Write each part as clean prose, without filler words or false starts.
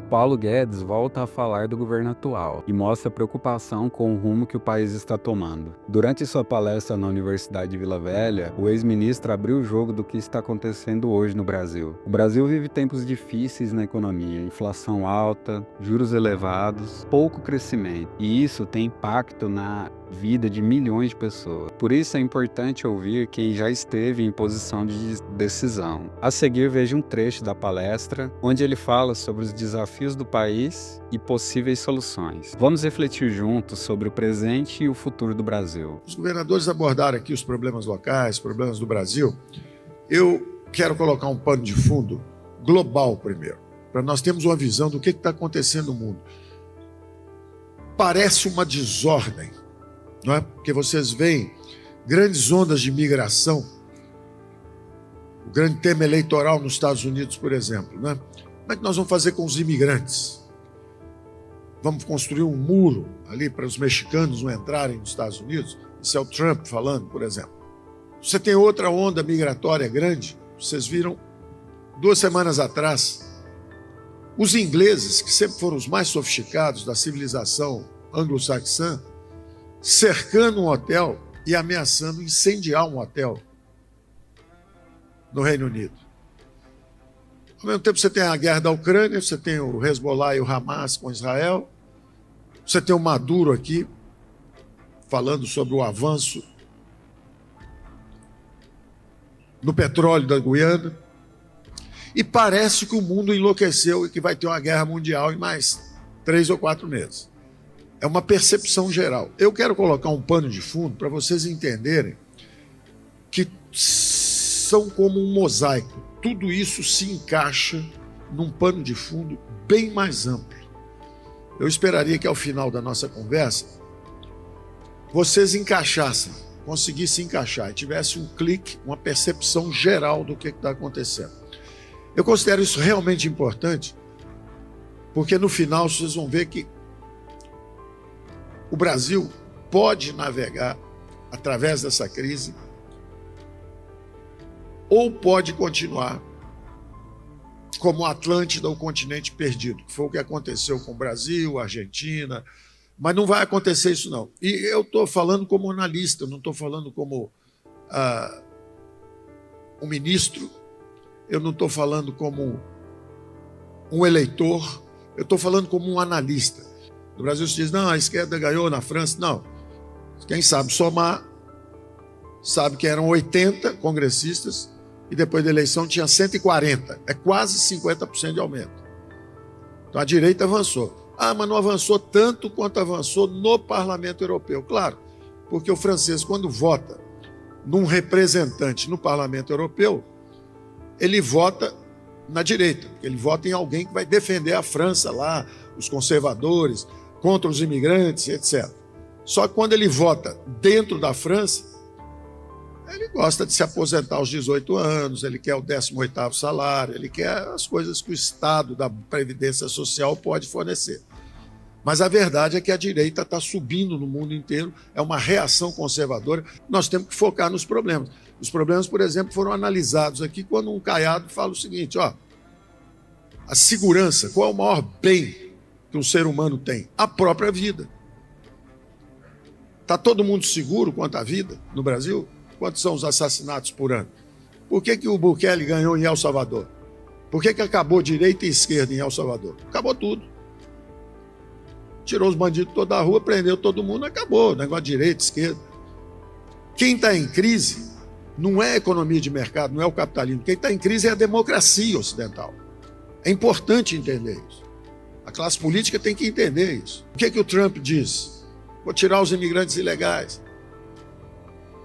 Paulo Guedes volta a falar do governo atual e mostra preocupação com o rumo que o país está tomando. Durante sua palestra na Universidade de Vila Velha, o ex-ministro abriu o jogo do que está acontecendo hoje no Brasil. O Brasil vive tempos difíceis na economia, inflação alta, juros elevados, pouco crescimento, e isso tem impacto na vida de milhões de pessoas. Por isso é importante ouvir quem já esteve em posição de decisão. A seguir, veja um trecho da palestra, onde ele fala sobre os desafios do país e possíveis soluções. Vamos refletir juntos sobre o presente e o futuro do Brasil. Os governadores abordaram aqui os problemas locais, problemas do Brasil. Eu quero colocar um pano de fundo global primeiro, para nós termos uma visão do que está acontecendo no mundo. Parece uma desordem, não é? Porque vocês veem grandes ondas de migração, o grande tema eleitoral nos Estados Unidos, por exemplo, né? Como é que nós vamos fazer com os imigrantes? Vamos construir um muro ali para os mexicanos não entrarem nos Estados Unidos? Isso é o Trump falando, por exemplo. Você tem outra onda migratória grande. Vocês viram 2 semanas atrás, os ingleses, que sempre foram os mais sofisticados da civilização anglo-saxã, cercando um hotel e ameaçando incendiar um hotel no Reino Unido. Ao mesmo tempo você tem a guerra da Ucrânia, você tem o Hezbollah e o Hamas com Israel, você tem o Maduro aqui falando sobre o avanço no petróleo da Guiana, e parece que o mundo enlouqueceu e que vai ter uma guerra mundial em mais 3 ou 4 meses. É uma percepção geral. Eu quero colocar um pano de fundo para vocês entenderem que são como um mosaico. Tudo isso se encaixa num pano de fundo bem mais amplo. Eu esperaria que ao final da nossa conversa vocês encaixassem, conseguissem encaixar e tivesse um clique, uma percepção geral do que está acontecendo. Eu considero isso realmente importante, porque no final vocês vão ver que o Brasil pode navegar através dessa crise ou pode continuar como Atlântida, o continente perdido, que foi o que aconteceu com o Brasil, a Argentina, mas não vai acontecer isso não. E eu estou falando como analista, não estou falando como um ministro, eu não estou falando como um eleitor, eu estou falando como um analista. No Brasil se diz, não, a esquerda ganhou na França. Não. Quem sabe somar, sabe que eram 80 congressistas e depois da eleição tinha 140. É quase 50% de aumento. Então a direita avançou. Ah, mas não avançou tanto quanto avançou no Parlamento Europeu. Claro, porque o francês, quando vota num representante no Parlamento Europeu, ele vota na direita. Ele vota em alguém que vai defender a França lá, os conservadores, contra os imigrantes, etc. Só que quando ele vota dentro da França, ele gosta de se aposentar aos 18 anos, ele quer o 18º salário, ele quer as coisas que o Estado da Previdência Social pode fornecer. Mas a verdade é que a direita está subindo no mundo inteiro, é uma reação conservadora. Nós temos que focar nos problemas. Os problemas, por exemplo, foram analisados aqui quando um Caiado fala o seguinte, ó, a segurança, qual é o maior bem que um ser humano tem? A própria vida. Está todo mundo seguro quanto à vida no Brasil? Quantos são os assassinatos por ano? Por que o Bukele ganhou em El Salvador? Por que acabou direita e esquerda em El Salvador? Acabou tudo. Tirou os bandidos toda a rua, prendeu todo mundo, acabou. Negócio de direita, esquerda. Quem está em crise não é a economia de mercado, não é o capitalismo. Quem está em crise é a democracia ocidental. É importante entender isso. A classe política tem que entender isso. O que o Trump diz? Vou tirar os imigrantes ilegais.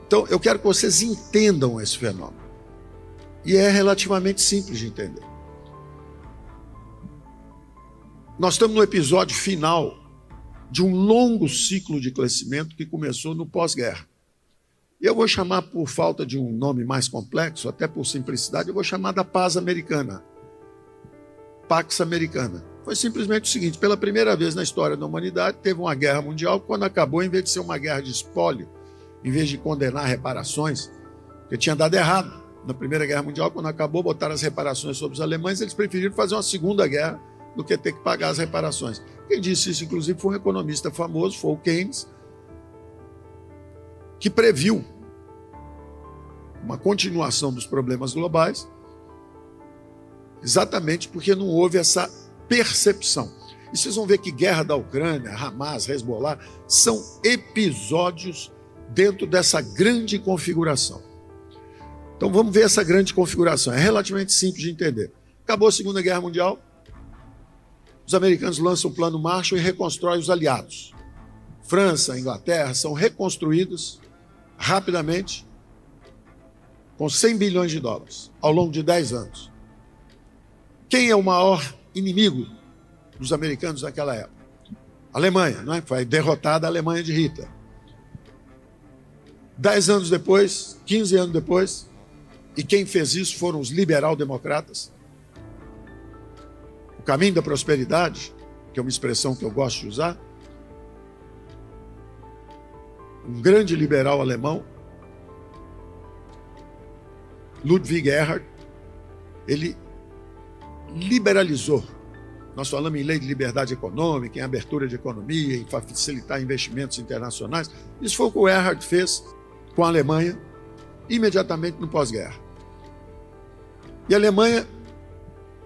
Então, eu quero que vocês entendam esse fenômeno. E é relativamente simples de entender. Nós estamos no episódio final de um longo ciclo de crescimento que começou no pós-guerra. E eu vou chamar, por falta de um nome mais complexo, até por simplicidade, eu vou chamar da paz americana. Pax Americana. Foi simplesmente o seguinte, pela primeira vez na história da humanidade, teve uma guerra mundial, quando acabou, em vez de ser uma guerra de espólio, em vez de condenar reparações, porque tinha dado errado. Na Primeira Guerra Mundial, quando acabou, botaram as reparações sobre os alemães, eles preferiram fazer uma segunda guerra do que ter que pagar as reparações. Quem disse isso, inclusive, foi um economista famoso, foi o Keynes, que previu uma continuação dos problemas globais, exatamente porque não houve essa percepção. E vocês vão ver que guerra da Ucrânia, Hamas, Hezbollah, são episódios dentro dessa grande configuração. Então vamos ver essa grande configuração. É relativamente simples de entender. Acabou a Segunda Guerra Mundial, os americanos lançam o Plano Marshall e reconstroem os aliados. França, Inglaterra são reconstruídos rapidamente com 100 bilhões de dólares ao longo de 10 anos. Quem é o maior inimigo dos americanos naquela época? A Alemanha, não é? Foi derrotada a Alemanha de Hitler. 10 anos depois, 15 anos depois, e quem fez isso foram os liberal-democratas. O caminho da prosperidade, que é uma expressão que eu gosto de usar, um grande liberal alemão, Ludwig Erhard, ele liberalizou. Nós falamos em lei de liberdade econômica, em abertura de economia, em facilitar investimentos internacionais. Isso foi o que o Erhard fez com a Alemanha imediatamente no pós-guerra. E a Alemanha,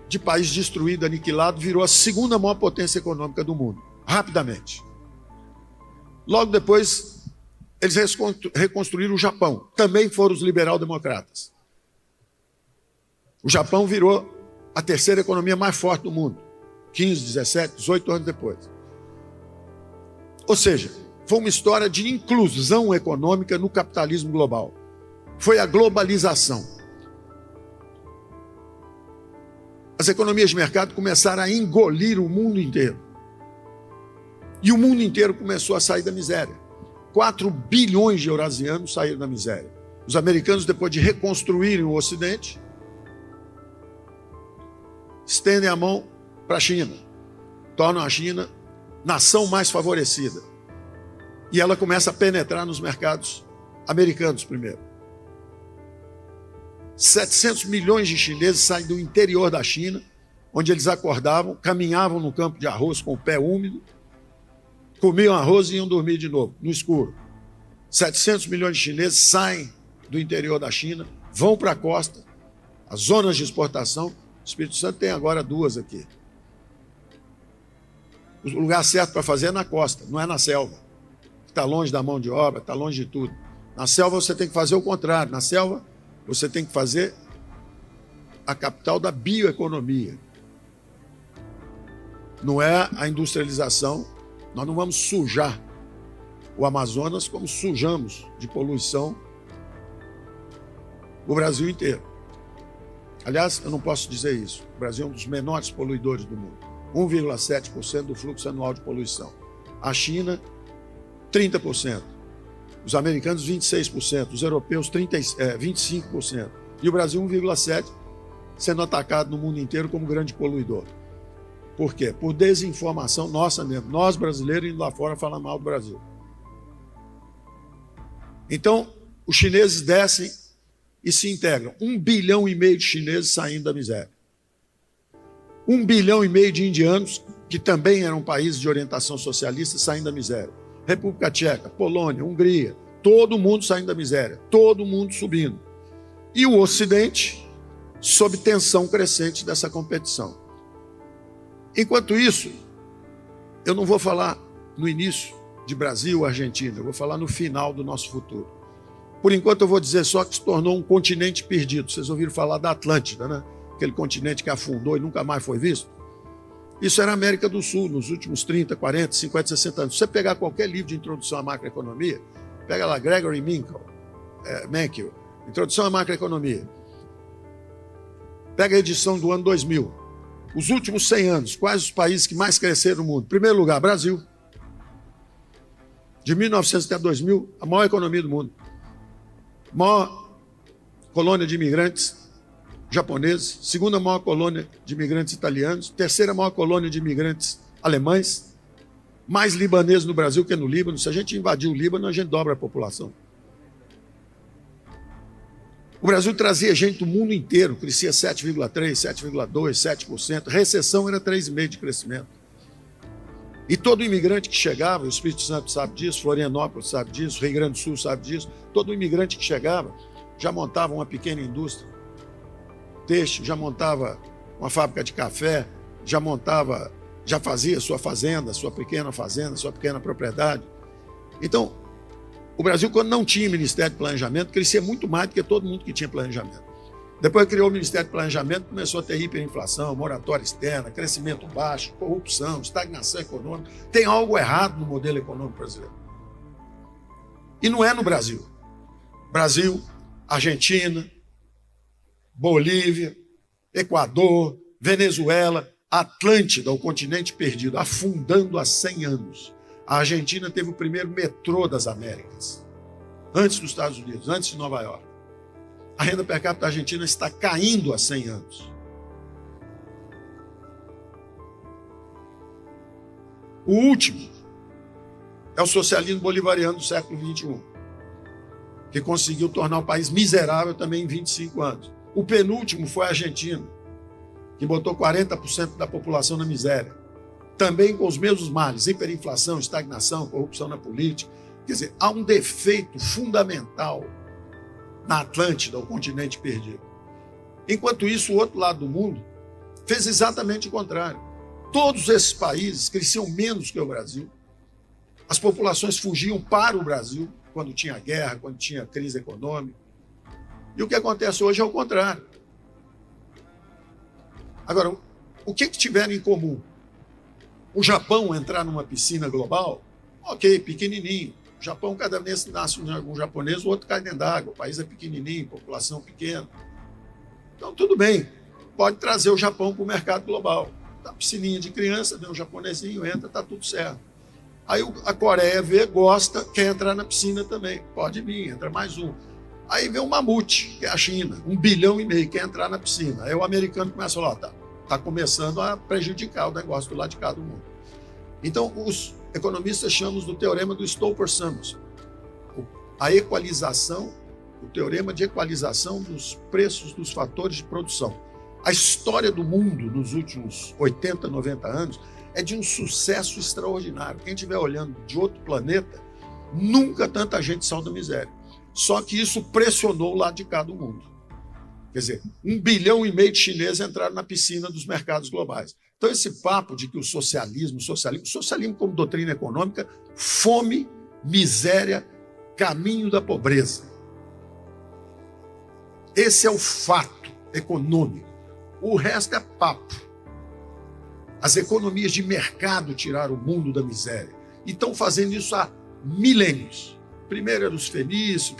de país destruído, aniquilado, virou a segunda maior potência econômica do mundo, rapidamente. Logo depois, eles reconstruíram o Japão. Também foram os liberal-democratas. O Japão virou a terceira economia mais forte do mundo, 15, 17, 18 anos depois. Ou seja, foi uma história de inclusão econômica no capitalismo global. Foi a globalização. As economias de mercado começaram a engolir o mundo inteiro. E o mundo inteiro começou a sair da miséria. 4 bilhões de eurasianos saíram da miséria. Os americanos, depois de reconstruírem o Ocidente, estendem a mão para a China, tornam a China nação mais favorecida. E ela começa a penetrar nos mercados americanos primeiro. 700 milhões de chineses saem do interior da China, onde eles acordavam, caminhavam no campo de arroz com o pé úmido, comiam arroz e iam dormir de novo, no escuro. 700 milhões de chineses saem do interior da China, vão para a costa, as zonas de exportação. O Espírito Santo tem agora 2 aqui. O lugar certo para fazer é na costa, não é na selva. Está longe da mão de obra, está longe de tudo. Na selva você tem que fazer o contrário. Na selva você tem que fazer a capital da bioeconomia. Não é a industrialização. Nós não vamos sujar o Amazonas como sujamos de poluição o Brasil inteiro. Aliás, eu não posso dizer isso. O Brasil é um dos menores poluidores do mundo. 1,7% do fluxo anual de poluição. A China, 30%. Os americanos, 26%. Os europeus, 25%. E o Brasil, 1,7%, sendo atacado no mundo inteiro como grande poluidor. Por quê? Por desinformação nossa mesmo. Nós, brasileiros, indo lá fora falar mal do Brasil. Então, os chineses descem e se integram. 1,5 bilhão de chineses saindo da miséria. 1,5 bilhão de indianos, que também eram países de orientação socialista, saindo da miséria. República Tcheca, Polônia, Hungria, todo mundo saindo da miséria, todo mundo subindo. E o Ocidente, sob tensão crescente dessa competição. Enquanto isso, eu não vou falar no início de Brasil, Argentina, eu vou falar no final do nosso futuro. Por enquanto eu vou dizer só que se tornou um continente perdido. Vocês ouviram falar da Atlântida, né? Aquele continente que afundou e nunca mais foi visto. Isso era a América do Sul nos últimos 30, 40, 50, 60 anos. Se você pegar qualquer livro de introdução à macroeconomia, pega lá Gregory Menkel, Introdução à Macroeconomia. Pega a edição do ano 2000. Os últimos 100 anos, quais os países que mais cresceram no mundo? Em primeiro lugar, Brasil. De 1900 até 2000, a maior economia do mundo. Maior colônia de imigrantes japoneses, segunda maior colônia de imigrantes italianos, terceira maior colônia de imigrantes alemães, mais libaneses no Brasil que no Líbano. Se a gente invadir o Líbano, a gente dobra a população. O Brasil trazia gente do mundo inteiro, crescia 7,3%, 7,2%, 7%. Recessão era 3,5% de crescimento. E todo imigrante que chegava, o Espírito Santo sabe disso, Florianópolis sabe disso, Rio Grande do Sul sabe disso, todo imigrante que chegava já montava uma pequena indústria têxtil, já montava uma fábrica de café, já fazia sua fazenda, sua pequena propriedade. Então, o Brasil, quando não tinha Ministério de Planejamento, crescia muito mais do que todo mundo que tinha planejamento. Depois criou o Ministério de Planejamento, começou a ter hiperinflação, moratória externa, crescimento baixo, corrupção, estagnação econômica. Tem algo errado no modelo econômico brasileiro. E não é no Brasil. Brasil, Argentina, Bolívia, Equador, Venezuela, Atlântida, o continente perdido, afundando há 100 anos. A Argentina teve o primeiro metrô das Américas, antes dos Estados Unidos, antes de Nova York. A renda per capita da Argentina está caindo há 100 anos. O último é o socialismo bolivariano do século XXI, que conseguiu tornar o país miserável também em 25 anos. O penúltimo foi a Argentina, que botou 40% da população na miséria. Também com os mesmos males, hiperinflação, estagnação, corrupção na política. Quer dizer, há um defeito fundamental na Atlântida, o continente perdido. Enquanto isso, o outro lado do mundo fez exatamente o contrário. Todos esses países cresciam menos que o Brasil. As populações fugiam para o Brasil quando tinha guerra, quando tinha crise econômica. E o que acontece hoje é o contrário. Agora, o que tiveram em comum? O Japão entrar numa piscina global? Ok, pequenininho. O Japão, cada vez que nasce um japonês, o outro cai dentro d'água. O país é pequenininho, população pequena. Então, tudo bem. Pode trazer o Japão para o mercado global. Tá, piscininha de criança, vem um japonesinho, entra, está tudo certo. Aí a Coreia vê, gosta, quer entrar na piscina também. Pode vir, entra mais um. Aí vem o mamute, que é a China, 1,5 bilhão, quer entrar na piscina. Aí o americano começa a falar, tá começando a prejudicar o negócio do lado de cá do mundo. Então, os economistas chamam do teorema do Stolper-Samuelson. A equalização, o teorema de equalização dos preços dos fatores de produção. A história do mundo nos últimos 80, 90 anos é de um sucesso extraordinário. Quem estiver olhando de outro planeta, nunca tanta gente saiu da miséria. Só que isso pressionou o lado de cá do mundo. Quer dizer, 1,5 bilhão de chineses entraram na piscina dos mercados globais. Então, esse papo de que o socialismo como doutrina econômica, fome, miséria, caminho da pobreza. Esse é o fato econômico. O resto é papo. As economias de mercado tiraram o mundo da miséria. E estão fazendo isso há milênios. Primeiro era os fenícios,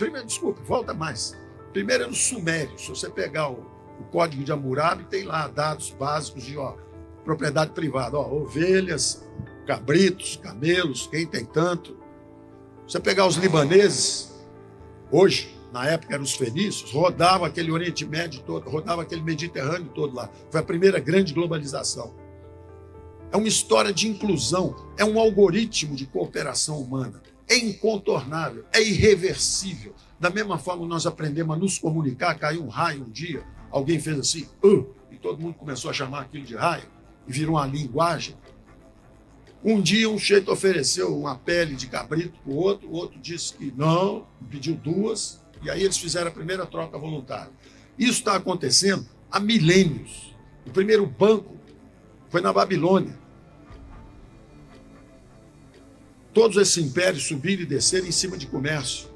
volta mais. Primeiro era os sumérios. Se você pegar o Código de Hammurabi, tem lá dados básicos de propriedade privada. Ovelhas, cabritos, camelos, quem tem tanto. Se você pegar os libaneses, hoje, na época eram os fenícios, rodava aquele Oriente Médio todo, rodava aquele Mediterrâneo todo lá. Foi a primeira grande globalização. É uma história de inclusão, é um algoritmo de cooperação humana. É incontornável, é irreversível. Da mesma forma que nós aprendemos a nos comunicar, caiu um raio um dia, alguém fez assim, e todo mundo começou a chamar aquilo de raio, e virou uma linguagem. Um dia um sujeito ofereceu uma pele de cabrito para o outro disse que não, pediu 2, e aí eles fizeram a primeira troca voluntária. Isso está acontecendo há milênios. O primeiro banco foi na Babilônia. Todos esses impérios subiram e desceram em cima de comércio.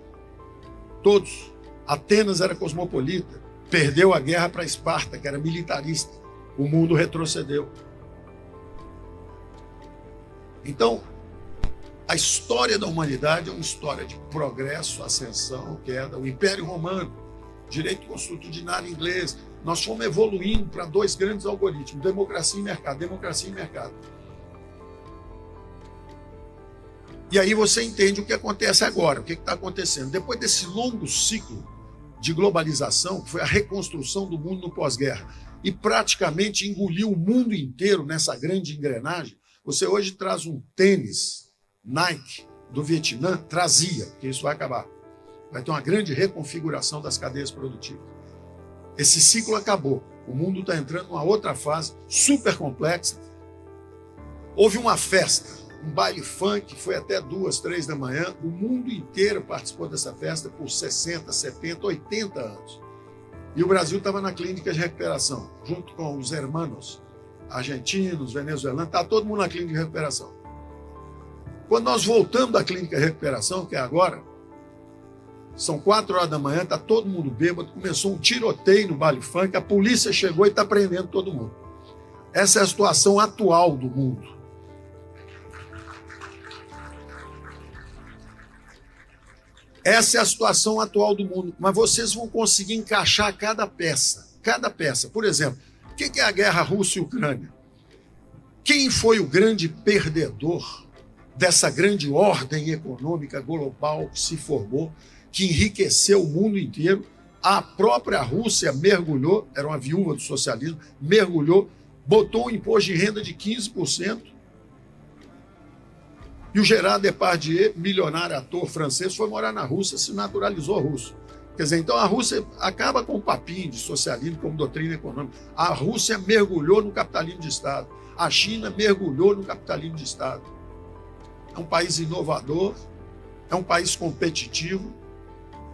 Todos. Atenas era cosmopolita. Perdeu a guerra para Esparta, que era militarista. O mundo retrocedeu. Então, a história da humanidade é uma história de progresso, ascensão, queda. O Império Romano, direito constitucional inglês. Nós fomos evoluindo para 2 grandes algoritmos, democracia e mercado, democracia e mercado. E aí você entende o que acontece agora, o que está acontecendo. Depois desse longo ciclo de globalização, que foi a reconstrução do mundo no pós-guerra, e praticamente engoliu o mundo inteiro nessa grande engrenagem, você hoje traz um tênis Nike do Vietnã, trazia, porque isso vai acabar. Vai ter uma grande reconfiguração das cadeias produtivas. Esse ciclo acabou. O mundo está entrando numa outra fase super complexa. Houve uma festa, um baile funk, foi até 2, 3 da manhã. O mundo inteiro participou dessa festa por 60, 70, 80 anos. E o Brasil estava na clínica de recuperação, junto com os hermanos argentinos, venezuelanos, está todo mundo na clínica de recuperação. Quando nós voltamos da clínica de recuperação, que é agora, são 4 horas da manhã, está todo mundo bêbado, começou um tiroteio no baile funk, a polícia chegou e está prendendo todo mundo. Essa é a situação atual do mundo. Essa é a situação atual do mundo. Mas vocês vão conseguir encaixar cada peça. Cada peça. Por exemplo, o que é a guerra Rússia e Ucrânia? Quem foi o grande perdedor dessa grande ordem econômica global que se formou, que enriqueceu o mundo inteiro? A própria Rússia mergulhou, era uma viúva do socialismo, mergulhou, botou um imposto de renda de 15%. E o Gerard Depardieu, milionário ator francês, foi morar na Rússia, se naturalizou russo. Quer dizer, então a Rússia acaba com o papinho de socialismo como doutrina econômica. A Rússia mergulhou no capitalismo de Estado. A China mergulhou no capitalismo de Estado. É um país inovador, é um país competitivo.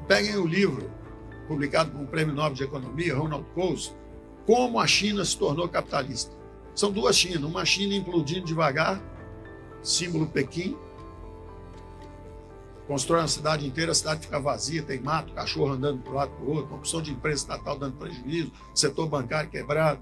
Peguem o livro, publicado por um prêmio Nobel de Economia, Ronald Coase, Como a China se tornou capitalista. São duas Chinas, uma China implodindo devagar, símbolo Pequim, constrói uma cidade inteira, a cidade fica vazia, tem mato, cachorro andando para um lado para o outro, uma opção de empresa estatal dando prejuízo, setor bancário quebrado.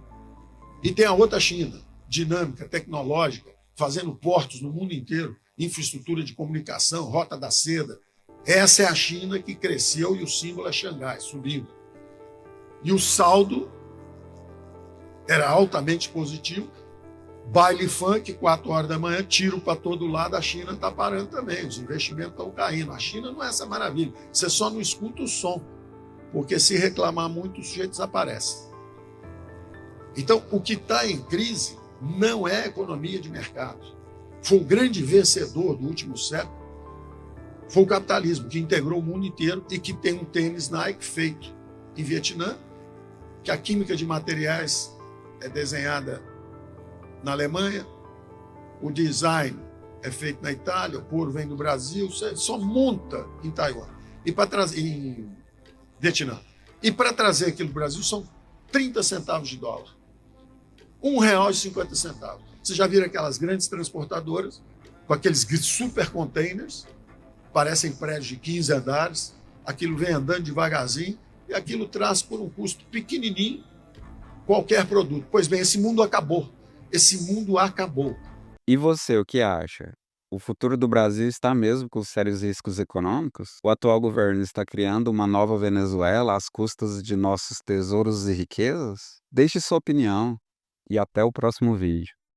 E tem a outra China, dinâmica, tecnológica, fazendo portos no mundo inteiro, infraestrutura de comunicação, rota da seda. Essa é a China que cresceu e o símbolo é Xangai, subindo. E o saldo era altamente positivo. Baile funk, 4 horas da manhã, tiro para todo lado, a China está parando também, os investimentos estão caindo. A China não é essa maravilha, você só não escuta o som, porque se reclamar muito, o sujeito desaparece. Então, o que está em crise não é a economia de mercado. Foi o grande vencedor do último século, foi o capitalismo, que integrou o mundo inteiro e que tem um tênis Nike feito em Vietnã, que a química de materiais é desenhada na Alemanha, o design é feito na Itália, o couro vem do Brasil, você só monta em Taiwan e para trazer em Vietnã. E para trazer aquilo do Brasil são 30 centavos de dólar. R$ 1,50. Vocês já viram aquelas grandes transportadoras com aqueles super containers, parecem prédios de 15 andares, aquilo vem andando devagarzinho e aquilo traz por um custo pequenininho qualquer produto. Pois bem, esse mundo acabou. Esse mundo acabou. E você, o que acha? O futuro do Brasil está mesmo com sérios riscos econômicos? O atual governo está criando uma nova Venezuela às custas de nossos tesouros e riquezas? Deixe sua opinião e até o próximo vídeo.